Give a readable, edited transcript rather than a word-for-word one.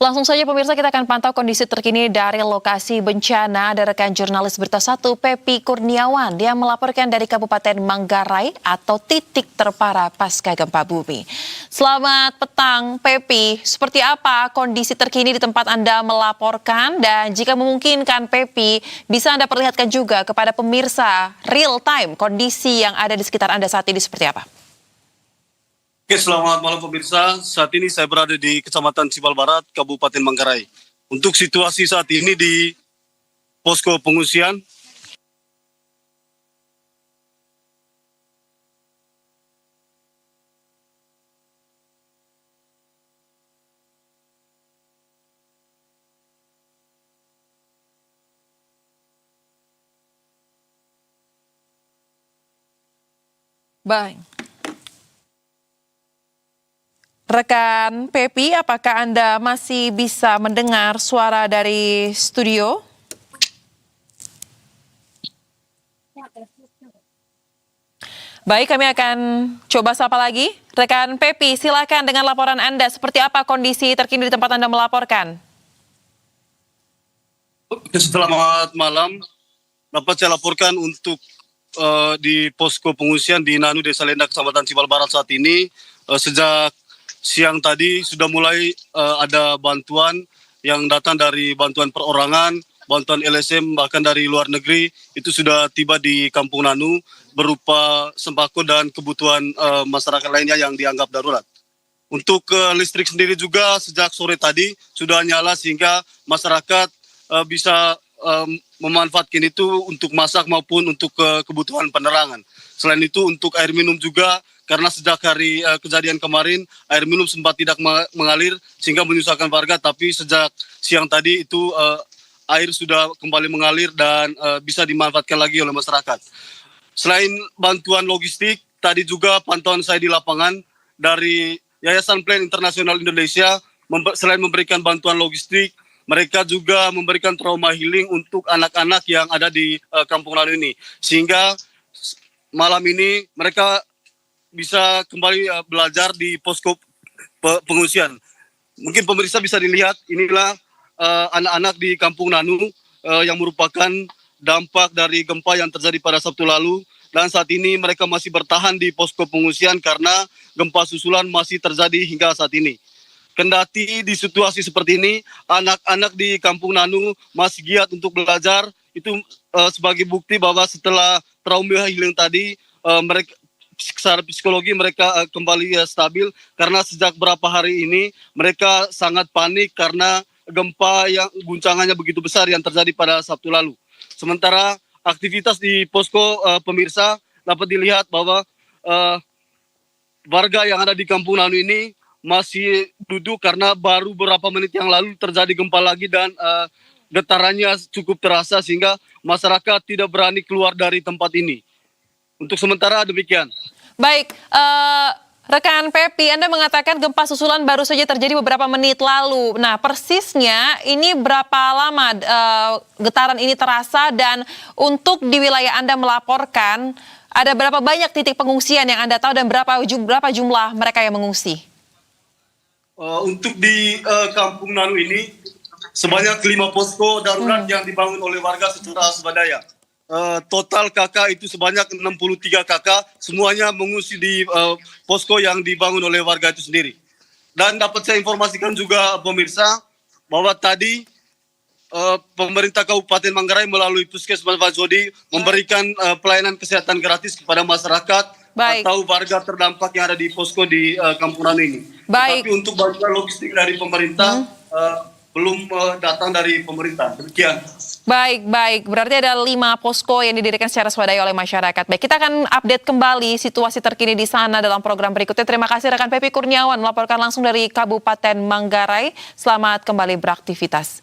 Langsung saja pemirsa kita akan pantau kondisi terkini dari lokasi bencana. Ada rekan jurnalis Berita 1 Pepi Kurniawan. Dia melaporkan dari Kabupaten Manggarai atau titik terparah pasca gempa bumi. Selamat petang Pepi, seperti apa kondisi terkini di tempat Anda melaporkan? Dan jika memungkinkan Pepi, bisa Anda perlihatkan juga kepada pemirsa real time kondisi yang ada di sekitar Anda saat ini seperti apa? Oke, selamat malam pemirsa. Saat ini saya berada di Kecamatan Cibal Barat, Kabupaten Manggarai. Untuk situasi saat ini di posko pengungsian, Baik. Rekan Pepi, apakah Anda masih bisa mendengar suara dari studio? Baik, kami akan coba sapa lagi. Rekan Pepi, silakan dengan laporan Anda. Seperti apa kondisi terkini di tempat Anda melaporkan? selamat malam. Dapat saya laporkan untuk di posko pengungsian di Nanu, Desa Lenda, Kecamatan Cibal Barat saat ini. Sejak siang tadi sudah mulai ada bantuan yang datang dari bantuan perorangan, bantuan LSM, bahkan dari luar negeri. Itu sudah tiba di Kampung Nanu berupa sembako dan kebutuhan masyarakat lainnya yang dianggap darurat. Untuk listrik sendiri juga sejak sore tadi sudah nyala sehingga masyarakat bisa memanfaatkan itu untuk masak maupun untuk kebutuhan penerangan. Selain itu untuk air minum juga, karena sejak hari kejadian kemarin air minum sempat tidak mengalir sehingga menyusahkan warga, tapi sejak siang tadi itu air sudah kembali mengalir dan bisa dimanfaatkan lagi oleh masyarakat. Selain bantuan logistik, tadi juga pantauan saya di lapangan dari Yayasan Plan Internasional Indonesia, selain memberikan bantuan logistik, mereka juga memberikan trauma healing untuk anak-anak yang ada di Kampung Nanu ini. Sehingga malam ini mereka bisa kembali belajar di posko pengungsian. Mungkin pemirsa bisa dilihat, inilah anak-anak di Kampung Nanu yang merupakan dampak dari gempa yang terjadi pada Sabtu lalu. Dan saat ini mereka masih bertahan di posko pengungsian karena gempa susulan masih terjadi hingga saat ini. Kendati di situasi seperti ini, anak-anak di Kampung Nanu masih giat untuk belajar. Itu sebagai bukti bahwa setelah trauma healing tadi, mereka secara psikologi mereka kembali stabil, karena sejak beberapa hari ini mereka sangat panik karena gempa yang guncangannya begitu besar yang terjadi pada Sabtu lalu. Sementara aktivitas di posko pemirsa dapat dilihat bahwa warga yang ada di Kampung Nanu ini masih duduk karena baru beberapa menit yang lalu terjadi gempa lagi dan getarannya cukup terasa sehingga masyarakat tidak berani keluar dari tempat ini. Untuk sementara demikian. Baik, rekan Pepi, Anda mengatakan gempa susulan baru saja terjadi beberapa menit lalu. Nah, persisnya ini berapa lama getaran ini terasa, dan untuk di wilayah Anda melaporkan, ada berapa banyak titik pengungsian yang Anda tahu dan berapa jumlah mereka yang mengungsi? Untuk di Kampung Nanu ini sebanyak 5 posko darurat yang dibangun oleh warga secara swadaya. Total KK itu sebanyak 63 KK, semuanya mengungsi di posko yang dibangun oleh warga itu sendiri. Dan dapat saya informasikan juga pemirsa bahwa tadi pemerintah Kabupaten Manggarai melalui Puskesmas Fajodi memberikan pelayanan kesehatan gratis kepada masyarakat. Baik. Atau warga terdampak yang ada di posko di Kampung Nanu ini. Baik. Tapi untuk bantuan logistik dari pemerintah belum datang dari pemerintah. Demikian. Baik. Berarti ada 5 posko yang didirikan secara swadaya oleh masyarakat. Baik, kita akan update kembali situasi terkini di sana dalam program berikutnya. Terima kasih rekan Pepi Kurniawan melaporkan langsung dari Kabupaten Manggarai. Selamat kembali beraktivitas.